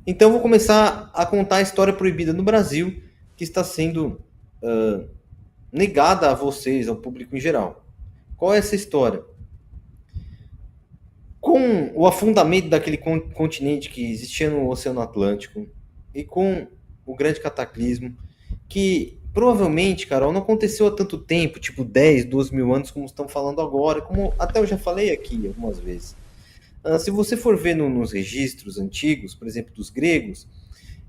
Então, eu vou começar a contar a história proibida no Brasil, que está sendo negada a vocês, ao público em geral. Qual é essa história? Com o afundamento daquele continente que existia no Oceano Atlântico e com o grande cataclismo, que provavelmente, Carol, não aconteceu há tanto tempo, tipo 10, 12 mil anos, como estão falando agora, como até eu já falei aqui algumas vezes. Se você for ver nos registros antigos, por exemplo, dos gregos,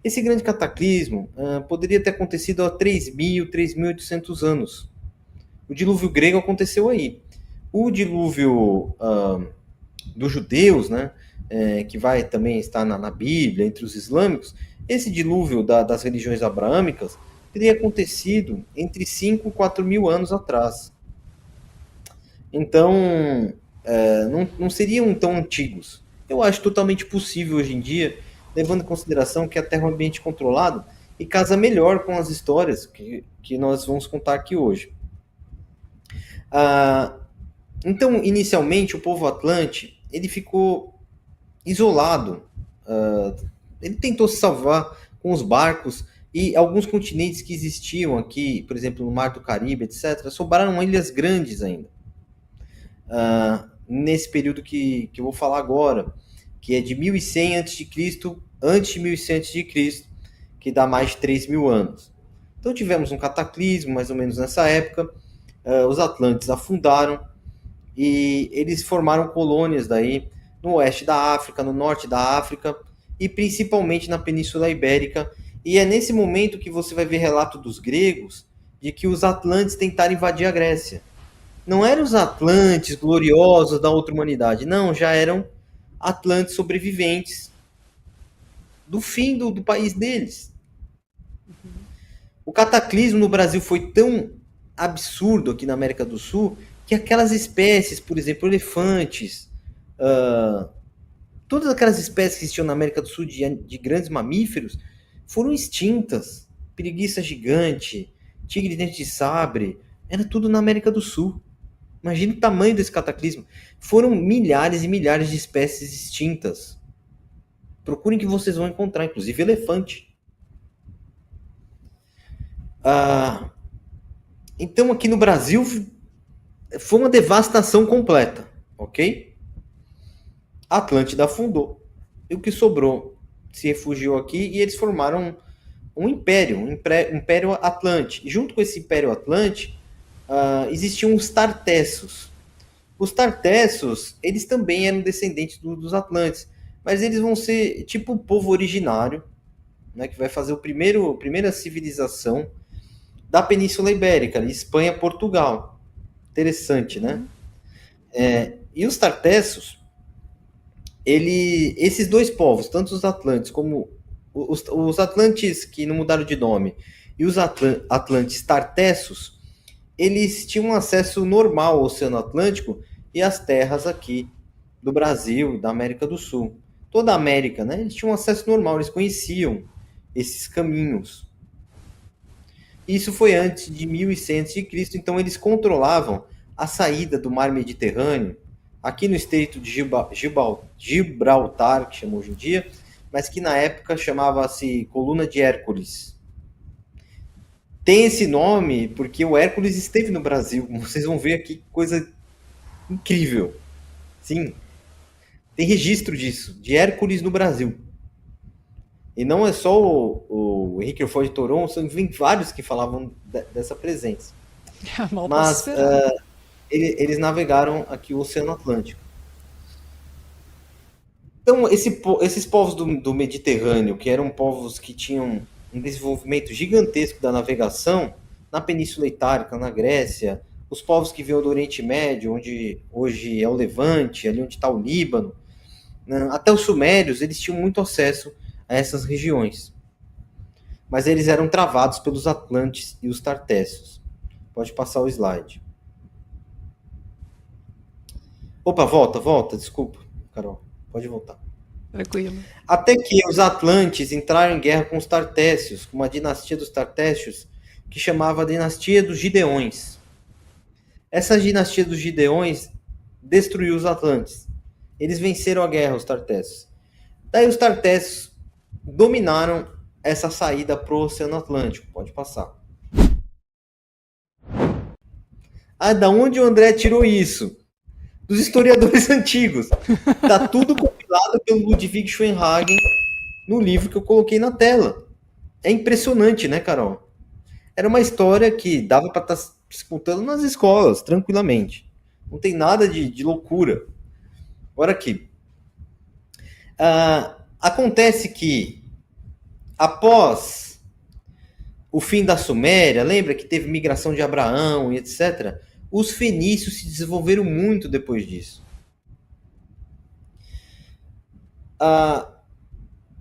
esse grande cataclismo poderia ter acontecido há 3.000, 3.800 anos. O dilúvio grego aconteceu aí. O dilúvio dos judeus, né, que vai também estar na Bíblia, entre os islâmicos, esse dilúvio das religiões abraâmicas teria acontecido entre 5 e 4 mil anos atrás. Então, não seriam tão antigos. Eu acho totalmente possível hoje em dia, levando em consideração que a Terra é um ambiente controlado e casa melhor com as histórias que nós vamos contar aqui hoje. Ah, então, inicialmente, o povo Atlante ele ficou isolado. Ele tentou se salvar com os barcos e alguns continentes que existiam aqui, por exemplo, no Mar do Caribe, etc., sobraram ilhas grandes ainda. Nesse período que eu vou falar agora, que é de 1100 a.C., antes de 1100 a.C., que dá mais de 3 mil anos. Então tivemos um cataclismo, mais ou menos nessa época, os Atlantes afundaram e eles formaram colônias daí no oeste da África, no norte da África e principalmente na Península Ibérica. E é nesse momento que você vai ver relato dos gregos de que os Atlantes tentaram invadir a Grécia. Não eram os Atlantes gloriosos da outra humanidade, não, já eram Atlantes sobreviventes do fim do país deles. O cataclismo no Brasil foi tão absurdo aqui na América do Sul que aquelas espécies, por exemplo, elefantes, todas aquelas espécies que existiam na América do Sul de grandes mamíferos foram extintas. Preguiça gigante, tigre de dente de sabre, era tudo na América do Sul. Imagina o tamanho desse cataclismo. Foram milhares e milhares de espécies extintas. Procurem que vocês vão encontrar, inclusive elefante. Então, aqui no Brasil, foi uma devastação completa, ok? A Atlântida afundou. E o que sobrou se refugiou aqui e eles formaram um império Atlante. E junto com esse império Atlante, existiam os Tartessos. Os Tartessos, eles também eram descendentes dos Atlantes, mas eles vão ser tipo o povo originário, né, que vai fazer a primeira civilização da Península Ibérica, Espanha, Portugal. Interessante, né? E os Tartessos, esses dois povos, tanto os Atlantes como os Atlantes que não mudaram de nome e os Atlantes Tartessos, eles tinham acesso normal ao Oceano Atlântico e às terras aqui do Brasil, da América do Sul. Toda a América, né? Eles tinham acesso normal, eles conheciam esses caminhos. Isso foi antes de 1100 a.C., então eles controlavam a saída do mar Mediterrâneo, aqui no estreito de Gibraltar, que chama hoje em dia, mas que na época chamava-se Coluna de Hércules. Tem esse nome porque o Hércules esteve no Brasil. Vocês vão ver aqui coisa incrível. Sim, tem registro disso, de Hércules no Brasil. E não é só o Henrique Ford de Toron, são vários que falavam dessa presença. Mal posso Mas esperar. eles navegaram aqui o Oceano Atlântico. Então, esses povos do Mediterrâneo, que eram povos que tinham um desenvolvimento gigantesco da navegação, na Península Itálica, na Grécia, os povos que vinham do Oriente Médio, onde hoje é o Levante, ali onde está o Líbano, né, até os Sumérios, eles tinham muito acesso a essas regiões. Mas eles eram travados pelos Atlantes e os Tartessos. Pode passar o slide. Opa, volta, desculpa, Carol. Pode voltar. Tranquilo. Até que os Atlantes entraram em guerra com os Tartécios, com uma dinastia dos Tartécios que chamava a dinastia dos Gideões. Essa dinastia dos Gideões destruiu os Atlantes. Eles venceram a guerra, os Tartécios. Daí os Tartécios dominaram essa saída para o Oceano Atlântico. Pode passar. Ah, da onde o André tirou isso? Dos historiadores antigos. Tá tudo compilado pelo Ludwig Schoenhagen no livro que eu coloquei na tela. É impressionante, né, Carol? Era uma história que dava para estar se contando nas escolas, tranquilamente. Não tem nada de loucura. Agora aqui. Acontece que, após o fim da Suméria, lembra que teve migração de Abraão e etc., os fenícios se desenvolveram muito depois disso.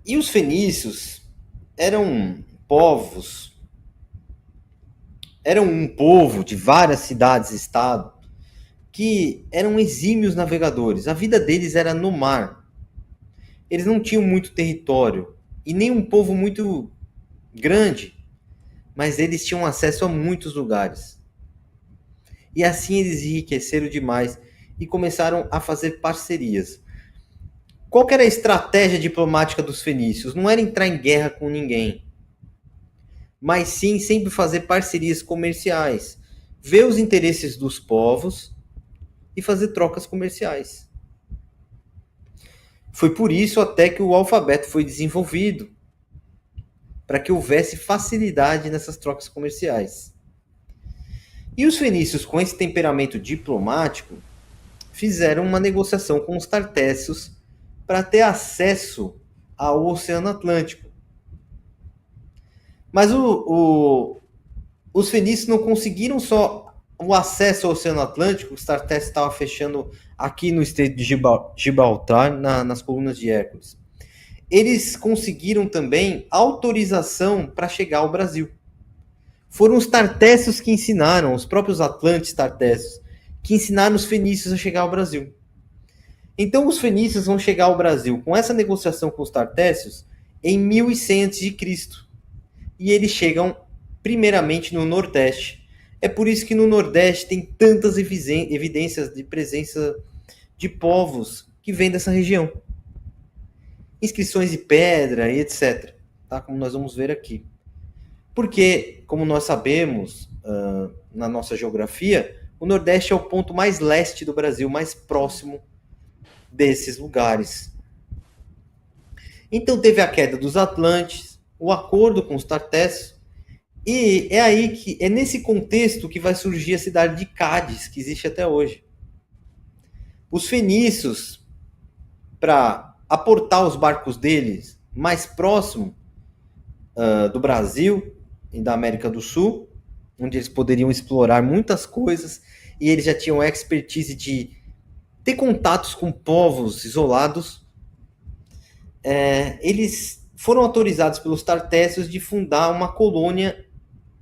E os fenícios eram um povo de várias cidades e estados que eram exímios navegadores. A vida deles era no mar. Eles não tinham muito território e nem um povo muito grande, mas eles tinham acesso a muitos lugares. E assim eles enriqueceram demais e começaram a fazer parcerias. Qual que era a estratégia diplomática dos fenícios? Não era entrar em guerra com ninguém, mas sim sempre fazer parcerias comerciais, ver os interesses dos povos e fazer trocas comerciais. Foi por isso até que o alfabeto foi desenvolvido, para que houvesse facilidade nessas trocas comerciais. E os fenícios, com esse temperamento diplomático, fizeram uma negociação com os tartécios para ter acesso ao Oceano Atlântico. Mas os fenícios não conseguiram só o acesso ao Oceano Atlântico, os tartécios estavam fechando aqui no Estreito de Gibraltar, nas colunas de Hércules. Eles conseguiram também autorização para chegar ao Brasil. Foram os tartécios que ensinaram, os próprios atlantes tartécios, que ensinaram os fenícios a chegar ao Brasil. Então os fenícios vão chegar ao Brasil com essa negociação com os tartécios em 1100 a.C. E eles chegam primeiramente no Nordeste. É por isso que no Nordeste tem tantas evidências de presença de povos que vêm dessa região. Inscrições de pedra e etc. Tá? Como nós vamos ver aqui. Porque, como nós sabemos, na nossa geografia, o Nordeste é o ponto mais leste do Brasil, mais próximo desses lugares. Então teve a queda dos Atlantes, o acordo com os tartécios, e é nesse contexto que vai surgir a cidade de Cádiz, que existe até hoje. Os fenícios, para aportar os barcos deles mais próximo do Brasil e da América do Sul, onde eles poderiam explorar muitas coisas, e eles já tinham a expertise de ter contatos com povos isolados, eles foram autorizados pelos tartécios de fundar uma colônia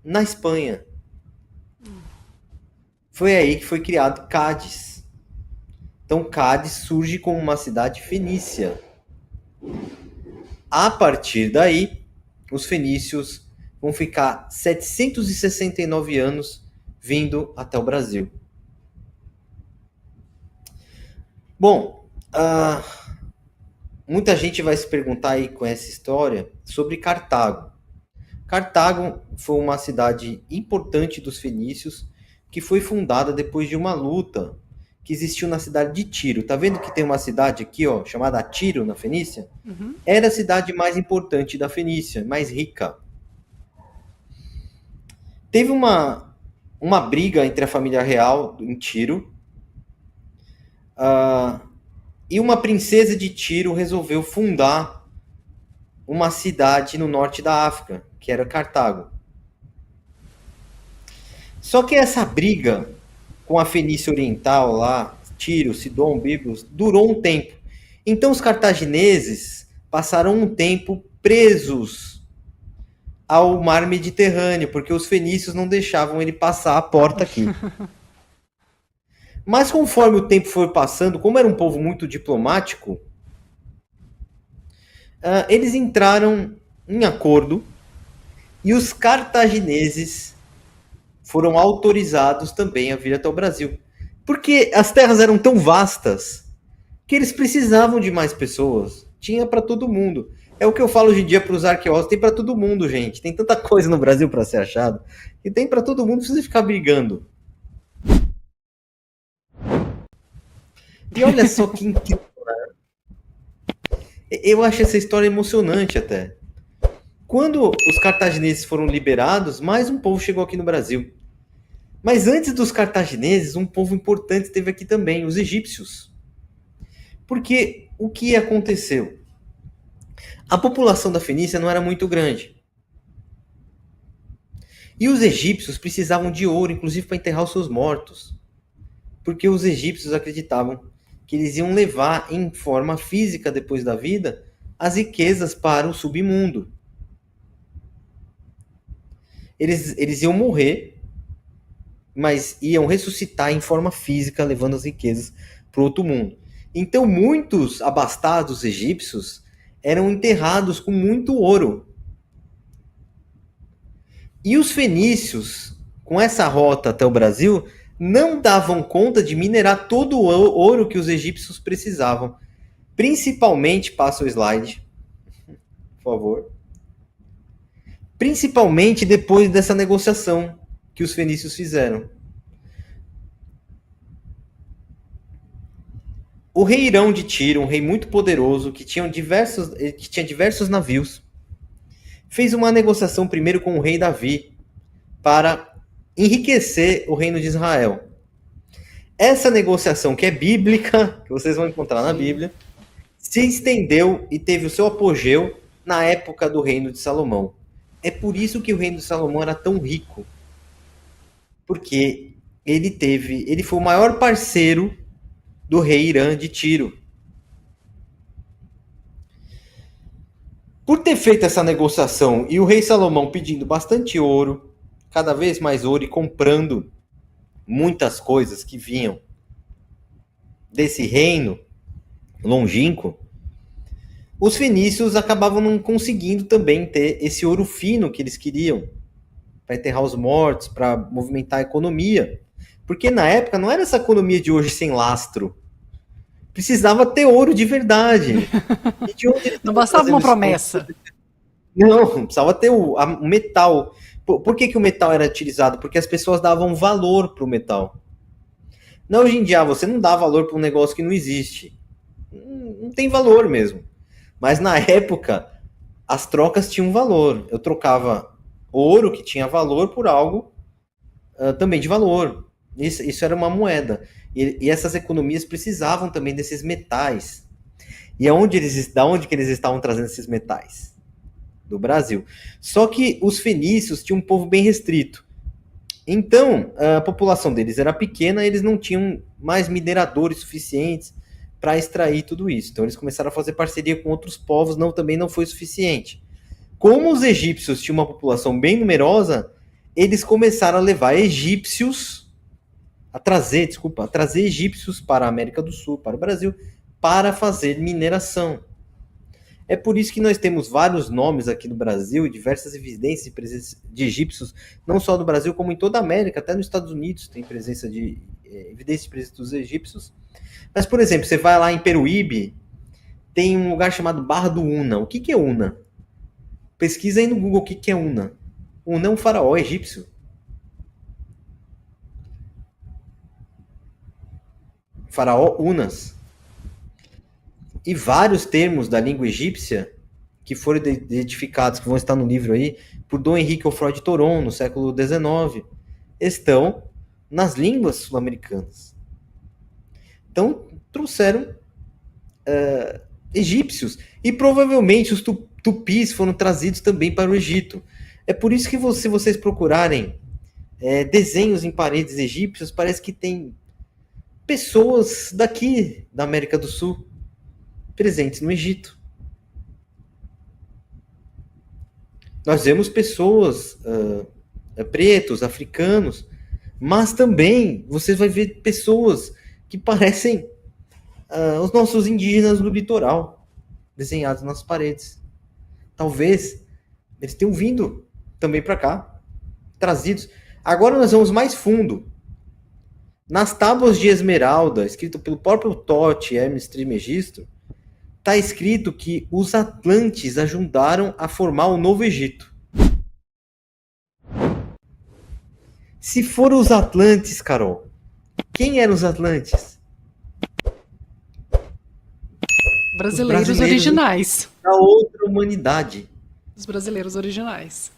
na Espanha. Foi aí que foi criado Cádiz. Então Cádiz surge como uma cidade fenícia. A partir daí, os fenícios vão ficar 769 anos vindo até o Brasil. Bom, muita gente vai se perguntar aí com essa história sobre Cartago. Cartago foi uma cidade importante dos fenícios que foi fundada depois de uma luta que existiu na cidade de Tiro. Tá vendo que tem uma cidade aqui, ó, chamada Tiro, na Fenícia? Uhum. Era a cidade mais importante da Fenícia, mais rica. Teve uma briga entre a família real em Tiro, e uma princesa de Tiro resolveu fundar uma cidade no norte da África, que era Cartago. Só que essa briga com a Fenícia Oriental lá, Tiro, Sidom, Biblos, durou um tempo. Então os cartagineses passaram um tempo presos ao mar Mediterrâneo, porque os fenícios não deixavam ele passar a porta aqui. Mas conforme o tempo foi passando, como era um povo muito diplomático, eles entraram em acordo e os cartagineses foram autorizados também a vir até o Brasil. Porque as terras eram tão vastas que eles precisavam de mais pessoas. tinha para todo mundo. É o que eu falo hoje em dia para os arqueólogos, tem para todo mundo, gente. Tem tanta coisa no Brasil para ser achado, e tem para todo mundo, não precisa ficar brigando. E olha só que incrível, né? Eu acho essa história emocionante até. Quando os cartagineses foram liberados, mais um povo chegou aqui no Brasil. Mas antes dos cartagineses, um povo importante esteve aqui também, os egípcios. Porque o que aconteceu? A população da Fenícia não era muito grande. E os egípcios precisavam de ouro, inclusive para enterrar os seus mortos. Porque os egípcios acreditavam que eles iam levar em forma física, depois da vida, as riquezas para o submundo. Eles iam morrer, mas iam ressuscitar em forma física, levando as riquezas para o outro mundo. Então, muitos abastados egípcios eram enterrados com muito ouro. E os fenícios, com essa rota até o Brasil, não davam conta de minerar todo o ouro que os egípcios precisavam. Principalmente, passa o slide, por favor. Principalmente depois dessa negociação que os fenícios fizeram. O rei Irão de Tiro, um rei muito poderoso, que tinha diversos navios, fez uma negociação primeiro com o rei Davi para enriquecer o reino de Israel. Essa negociação, que é bíblica, que vocês vão encontrar na Bíblia, se estendeu e teve o seu apogeu na época do reino de Salomão. É por isso que o reino de Salomão era tão rico. Porque ele foi o maior parceiro do rei Irã de Tiro. Por ter feito essa negociação e o rei Salomão pedindo bastante ouro, cada vez mais ouro, e comprando muitas coisas que vinham desse reino longínquo, os fenícios acabavam não conseguindo também ter esse ouro fino que eles queriam para enterrar os mortos, para movimentar a economia. Porque na época não era essa economia de hoje sem lastro. Precisava ter ouro de verdade. E de onde não bastava uma promessa. Não, precisava ter o metal. Por que o metal era utilizado? Porque as pessoas davam valor para o metal. Não, hoje em dia, você não dá valor para um negócio que não existe. Não tem valor mesmo. Mas na época, as trocas tinham valor. Eu trocava ouro, que tinha valor, por algo também de valor. Isso era uma moeda. E essas economias precisavam também desses metais. E da onde que eles estavam trazendo esses metais? Do Brasil. Só que os fenícios tinham um povo bem restrito. Então, a população deles era pequena, eles não tinham mais mineradores suficientes para extrair tudo isso. Então, eles começaram a fazer parceria com outros povos, também não foi suficiente. Como os egípcios tinham uma população bem numerosa, eles começaram a levar a trazer egípcios para a América do Sul, para o Brasil, para fazer mineração. É por isso que nós temos vários nomes aqui no Brasil, diversas evidências de egípcios, não só no Brasil, como em toda a América, até nos Estados Unidos tem presença de evidências de presença dos egípcios. Mas, por exemplo, você vai lá em Peruíbe, tem um lugar chamado Barra do Una. O que é Una? Pesquisa aí no Google o que é Una. Una é um faraó egípcio. Faraó Unas. E vários termos da língua egípcia que foram identificados, que vão estar no livro aí, por Dom Henrique Ofroy de Toron, no século XIX, estão nas línguas sul-americanas. Então, trouxeram egípcios. E provavelmente os tupis foram trazidos também para o Egito. É por isso que se vocês procurarem desenhos em paredes egípcias, parece que tem pessoas daqui da América do Sul presentes no Egito. Nós vemos pessoas pretos, africanos, mas também você vai ver pessoas que parecem os nossos indígenas do litoral, desenhados nas paredes. Talvez eles tenham vindo também para cá, trazidos. Agora nós vamos mais fundo. Nas tábuas de esmeralda, escrito pelo próprio Tote Hermes Trismegisto, está escrito que os Atlantes ajudaram a formar o Novo Egito. Se foram os Atlantes, Carol, quem eram os Atlantes? Brasileiros originais. Da outra humanidade. Os brasileiros originais.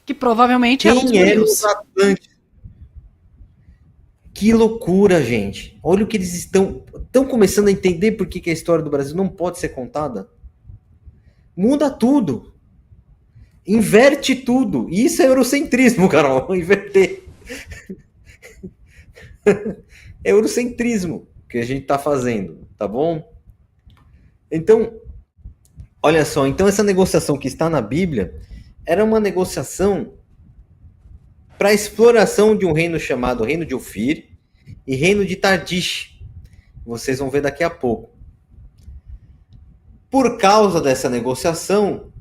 Que provavelmente eram os Quem eram gorilos. os Atlantes? Que loucura, gente. Olha o que eles estão começando a entender por que a história do Brasil não pode ser contada. Muda tudo. Inverte tudo. E isso é eurocentrismo, Carol. Inverter. É eurocentrismo que a gente está fazendo, tá bom? Então, olha só. Então essa negociação que está na Bíblia era uma negociação para a exploração de um reino chamado Reino de Ofir e Reino de Tardish. Vocês vão ver daqui a pouco. Por causa dessa negociação,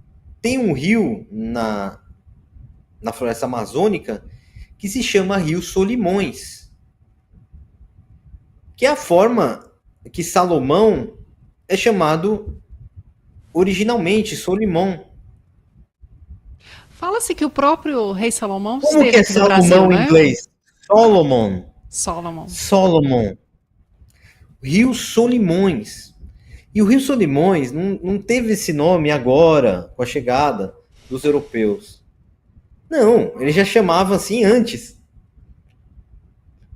tem um rio na floresta amazônica que se chama Rio Solimões, que é a forma que Salomão é chamado originalmente, Solimão. Fala-se que o próprio rei Salomão Como que é aqui no Salomão Brasil, em né? inglês? Solomon. Rio Solimões. E o Rio Solimões não teve esse nome agora, com a chegada dos europeus. Não, ele já chamava assim antes.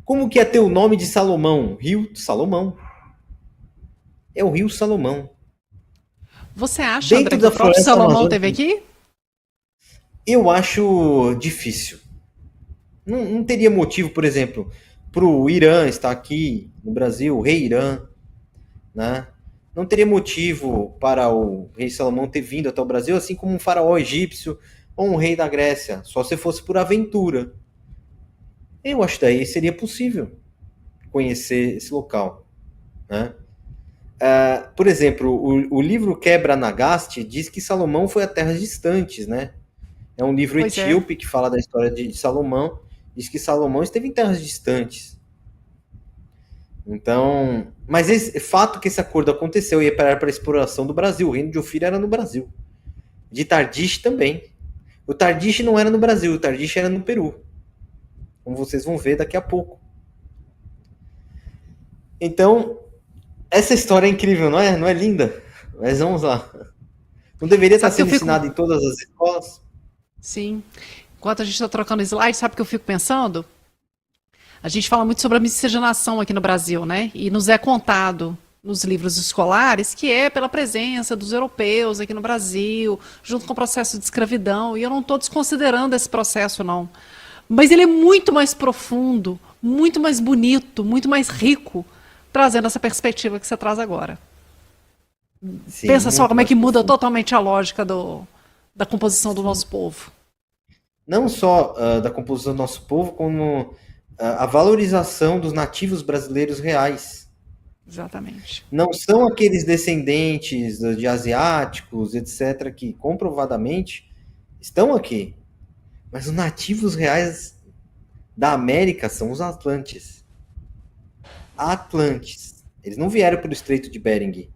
Como que ia ter o nome de Salomão? Rio Salomão. É o Rio Salomão. Você acha, André, que o próprio Salomão teve aqui? Eu acho difícil. Não teria motivo, por exemplo, para o Irã estar aqui no Brasil, o rei Irã, né? Não teria motivo para o rei Salomão ter vindo até o Brasil, assim como um faraó egípcio ou um rei da Grécia, só se fosse por aventura. Eu acho que daí seria possível conhecer esse local, né? Por exemplo, o livro Quebra Nagaste diz que Salomão foi a terras distantes, né? É um livro etíope que fala da história de Salomão, diz que Salomão esteve em terras distantes. Então, mas esse fato que esse acordo aconteceu e para a exploração do Brasil, o reino de Ofir era no Brasil. De Tardish também. O Tardish não era no Brasil, o Tardish era no Peru. Como vocês vão ver daqui a pouco. Então, essa história é incrível, não é? Não é linda? Mas vamos lá. Não deveria estar sendo ensinado em todas as escolas? Sim. Enquanto a gente está trocando slide, sabe o que eu fico pensando? A gente fala muito sobre a miscigenação aqui no Brasil, né? E nos é contado nos livros escolares que é pela presença dos europeus aqui no Brasil, junto com o processo de escravidão. E eu não estou desconsiderando esse processo, não. Mas ele é muito mais profundo, muito mais bonito, muito mais rico, trazendo essa perspectiva que você traz agora. Sim, pensa só como é que muda totalmente a lógica da composição do nosso povo. Não só da composição do nosso povo, como a valorização dos nativos brasileiros reais. Exatamente. Não são aqueles descendentes de asiáticos, etc., que comprovadamente estão aqui. Mas os nativos reais da América são os Atlantes. Atlantes. Eles não vieram pelo Estreito de Bering.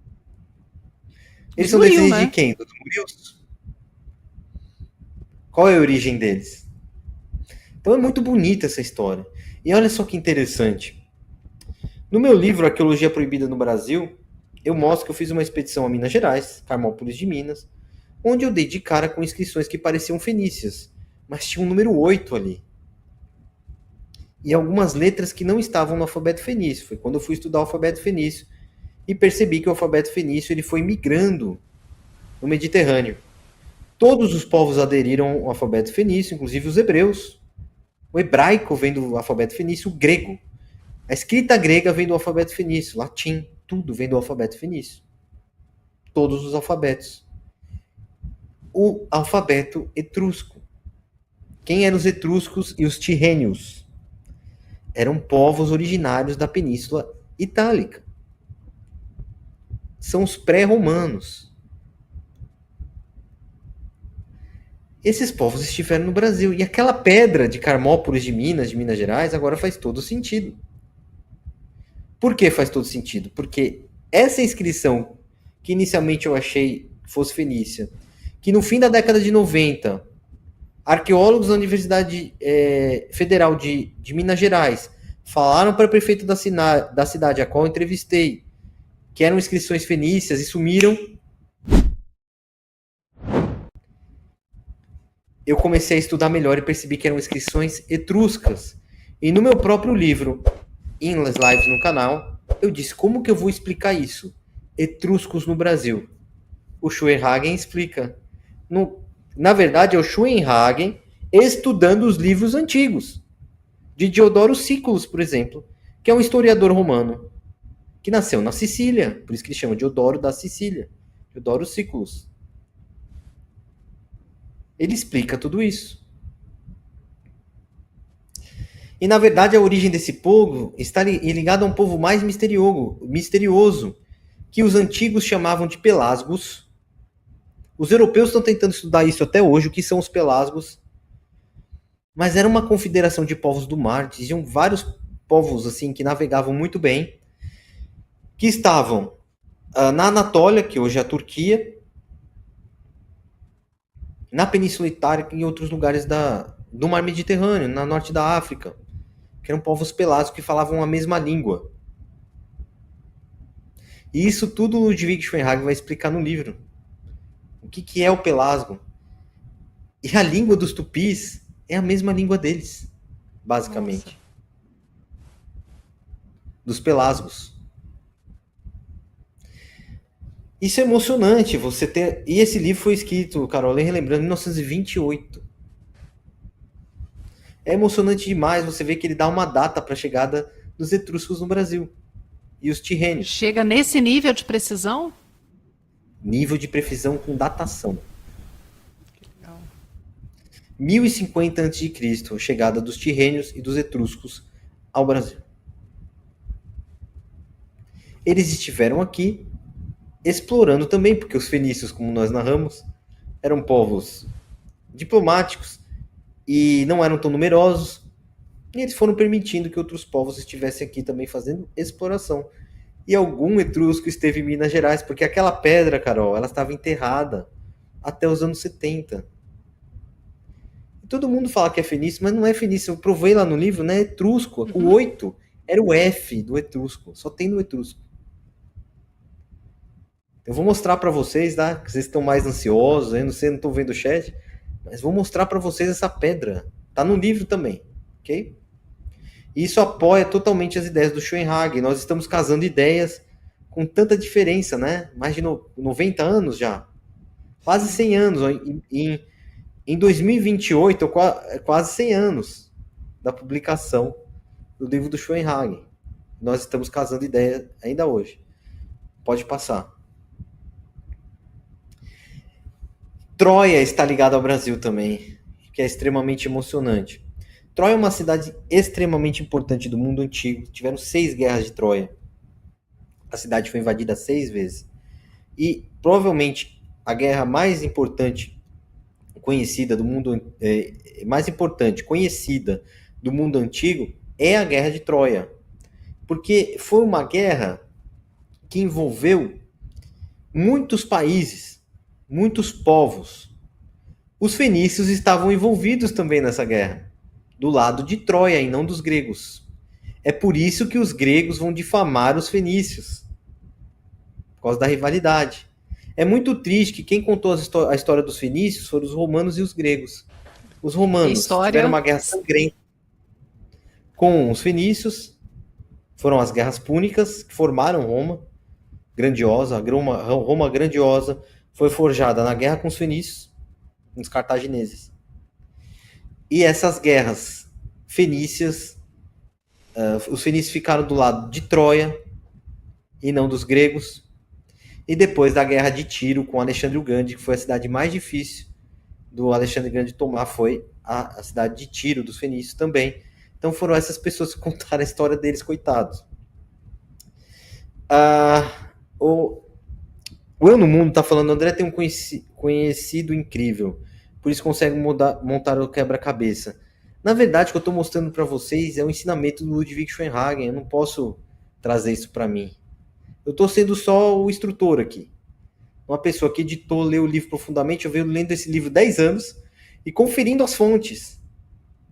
Eles são descendentes de quem? Dos Murios? Qual é a origem deles? Então é muito bonita essa história. E olha só que interessante. No meu livro Arqueologia Proibida no Brasil, eu mostro que eu fiz uma expedição a Minas Gerais, Carmópolis de Minas, onde eu dei de cara com inscrições que pareciam fenícias, mas tinha um número 8 ali. E algumas letras que não estavam no alfabeto fenício. Foi quando eu fui estudar o alfabeto fenício e percebi que o alfabeto fenício ele foi migrando no Mediterrâneo. Todos os povos aderiram ao alfabeto fenício, inclusive os hebreus. O hebraico vem do alfabeto fenício, o grego. A escrita grega vem do alfabeto fenício, latim, tudo vem do alfabeto fenício. Todos os alfabetos. O alfabeto etrusco. Quem eram os etruscos e os tirrênios? Eram povos originários da Península Itálica. São os pré-romanos. Esses povos estiveram no Brasil. E aquela pedra de Carmópolis de Minas Gerais, agora faz todo sentido. Por que faz todo sentido? Porque essa inscrição que inicialmente eu achei que fosse fenícia, que no fim da década de 90, arqueólogos da Universidade Federal de Minas Gerais falaram para o prefeito da cidade, a qual eu entrevistei, que eram inscrições fenícias e sumiram. Eu comecei a estudar melhor e percebi que eram inscrições etruscas. E no meu próprio livro, Endless Lives no canal, eu disse, como que eu vou explicar isso? Etruscos no Brasil. O Schoenhagen explica. Na verdade, é o Schoenhagen estudando os livros antigos. De Diodoro Siculus, por exemplo, que é um historiador romano, que nasceu na Sicília, por isso que ele chama Diodoro da Sicília. Diodoro Siculus. Ele explica tudo isso. E, na verdade, a origem desse povo está ligada a um povo mais misterioso, que os antigos chamavam de pelasgos. Os europeus estão tentando estudar isso até hoje, o que são os pelasgos. Mas era uma confederação de povos do mar, diziam vários povos assim que navegavam muito bem, que estavam na Anatólia, que hoje é a Turquia, na Península Itálica e em outros lugares do Mar Mediterrâneo, na norte da África, que eram povos pelasgos que falavam a mesma língua. E isso tudo o Ludwig Schoenhagen vai explicar no livro. O que é o pelasgo? E a língua dos tupis é a mesma língua deles, basicamente. Nossa. Dos pelasgos. Isso é emocionante, você ter... E esse livro foi escrito, Carol, relembrando, em 1928. É emocionante demais você ver que ele dá uma data para a chegada dos etruscos no Brasil. E os tirrênios. Chega nesse nível de precisão? Nível de precisão com datação. 1050 a.C., a chegada dos tirrênios e dos etruscos ao Brasil. Eles estiveram aqui explorando também, porque os fenícios, como nós narramos, eram povos diplomáticos e não eram tão numerosos, e eles foram permitindo que outros povos estivessem aqui também fazendo exploração. E algum etrusco esteve em Minas Gerais, porque aquela pedra, Carol, ela estava enterrada até os anos 70. E todo mundo fala que é fenício, mas não é fenício. Eu provei lá no livro, né? Etrusco. O 8 era o F do etrusco. Só tem no etrusco. Eu vou mostrar para vocês, tá? Que vocês estão mais ansiosos, eu não sei, não estou vendo o chat, mas vou mostrar para vocês essa pedra. Tá no livro também, ok? E isso apoia totalmente as ideias do Schoenhagen. Nós estamos casando ideias com tanta diferença, né? Mais de 90 anos já. Quase 100 anos. Em 2028, quase 100 anos da publicação do livro do Schoenhagen. Nós estamos casando ideias ainda hoje. Pode passar. Troia está ligada ao Brasil também, que é extremamente emocionante. Troia é uma cidade extremamente importante do mundo antigo. Tiveram 6 guerras de Troia. A cidade foi invadida 6 vezes. E provavelmente a guerra mais importante conhecida do mundo conhecida do mundo antigo é a Guerra de Troia. Porque foi uma guerra que envolveu muitos países, muitos povos. Os fenícios estavam envolvidos também nessa guerra, do lado de Troia e não dos gregos. É por isso que os gregos vão difamar os fenícios, por causa da rivalidade. É muito triste que quem contou a história dos fenícios foram os romanos e os gregos. Os romanos tiveram uma guerra sangrenta com os fenícios, foram as guerras púnicas que formaram Roma grandiosa. A Roma grandiosa foi forjada na guerra com os fenícios, com os cartagineses. E essas guerras fenícias, os fenícios ficaram do lado de Troia e não dos gregos. E depois da guerra de Tiro com Alexandre o Grande, que foi a cidade mais difícil do Alexandre o Grande tomar, foi a cidade de Tiro, dos fenícios também. Então foram essas pessoas que contaram a história deles, coitados. O Eu no Mundo está falando, André tem um conhecido incrível, por isso consegue montar o quebra-cabeça. Na verdade, o que eu estou mostrando para vocês é o ensinamento do Ludwig Schoenhagen, eu não posso trazer isso para mim. Eu estou sendo só o instrutor aqui. uma pessoa que editou, leu o livro profundamente, eu venho lendo esse livro 10 anos e conferindo as fontes.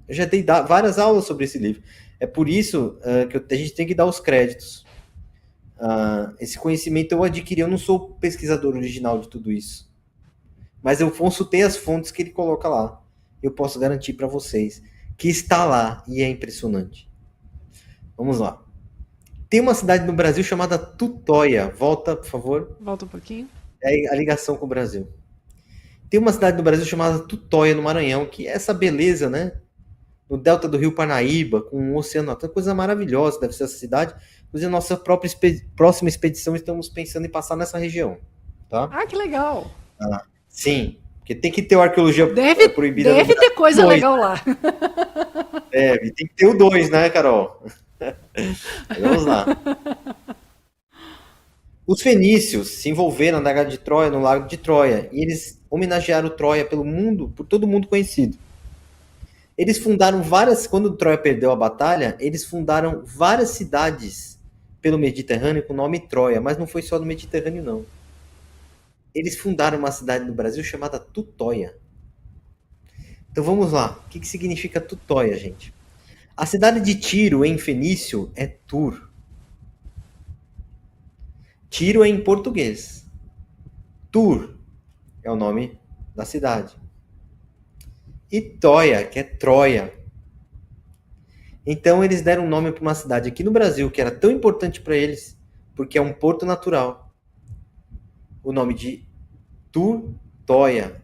Eu já dei várias aulas sobre esse livro. É por isso que a gente tem que dar os créditos. Esse conhecimento eu adquiri, eu não sou o pesquisador original de tudo isso. Mas eu consultei as fontes que ele coloca lá. Eu posso garantir para vocês que está lá e é impressionante. Vamos lá. Tem uma cidade no Brasil chamada Tutóia. Volta, por favor. Volta um pouquinho. É a ligação com o Brasil. Tem uma cidade no Brasil chamada Tutóia, no Maranhão, que é essa beleza, né? No delta do Rio Parnaíba, com um oceano Atlântico, coisa maravilhosa deve ser essa cidade. Inclusive, a nossa própria próxima expedição, estamos pensando em passar nessa região. Tá? Ah, que legal. Sim, porque tem que ter uma arqueologia proibida. Deve ter coisa legal lá. Deve, tem que ter o 2, né, Carol? Vamos lá. Os fenícios se envolveram na Guerra de Troia, no Lago de Troia, e eles homenagearam Troia pelo mundo, por todo mundo conhecido. Eles fundaram quando Troia perdeu a batalha, eles fundaram várias cidades pelo Mediterrâneo com o nome Troia, mas não foi só no Mediterrâneo, não. Eles fundaram uma cidade no Brasil chamada Tutóia. Então vamos lá. O que significa Tutóia, gente? A cidade de Tiro, em fenício, é Tur. Tiro é em português. Tur é o nome da cidade. E Toia, que é Troia. Então eles deram um nome para uma cidade aqui no Brasil que era tão importante para eles, porque é um porto natural. O nome de Tutóia.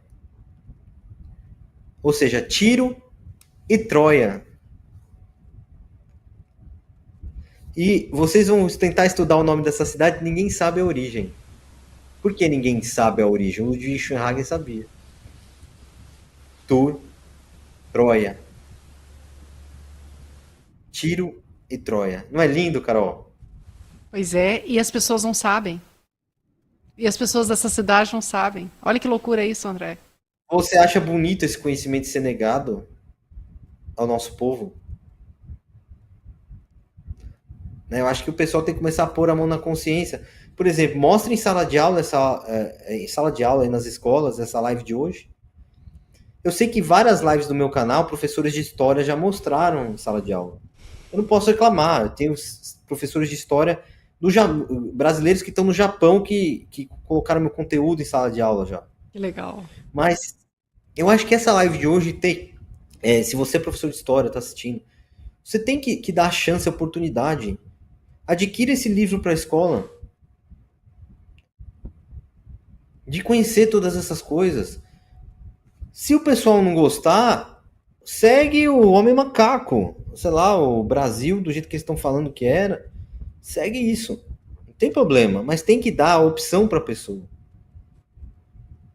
Ou seja, Tiro e Troia. E vocês vão tentar estudar o nome dessa cidade, ninguém sabe a origem. Por que ninguém sabe a origem? O Ludwig Schoenhagen sabia. Tur, Troia. Tiro e Troia. Não é lindo, Carol? Pois é, e as pessoas não sabem. E as pessoas dessa cidade não sabem. Olha que loucura isso, André. Você acha bonito esse conhecimento ser negado ao nosso povo? Eu acho que o pessoal tem que começar a pôr a mão na consciência. Por exemplo, mostre em sala de aula, em sala de aula aí nas escolas, essa live de hoje. Eu sei que várias lives do meu canal, professores de história já mostraram em sala de aula. Eu não posso reclamar. Eu tenho professores de história brasileiros que estão no Japão que colocaram meu conteúdo em sala de aula já. Que legal. Mas eu acho que essa live de hoje tem... se você é professor de história, está assistindo, você tem que dar a chance, a oportunidade. Adquira esse livro para a escola. De conhecer todas essas coisas. Se o pessoal não gostar, segue o Homem Macaco. Sei lá, o Brasil, do jeito que eles estão falando que era. Segue isso. Não tem problema. Mas tem que dar a opção para a pessoa.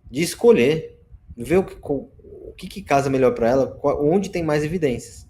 De escolher. Ver o que casa melhor para ela. Onde tem mais evidências.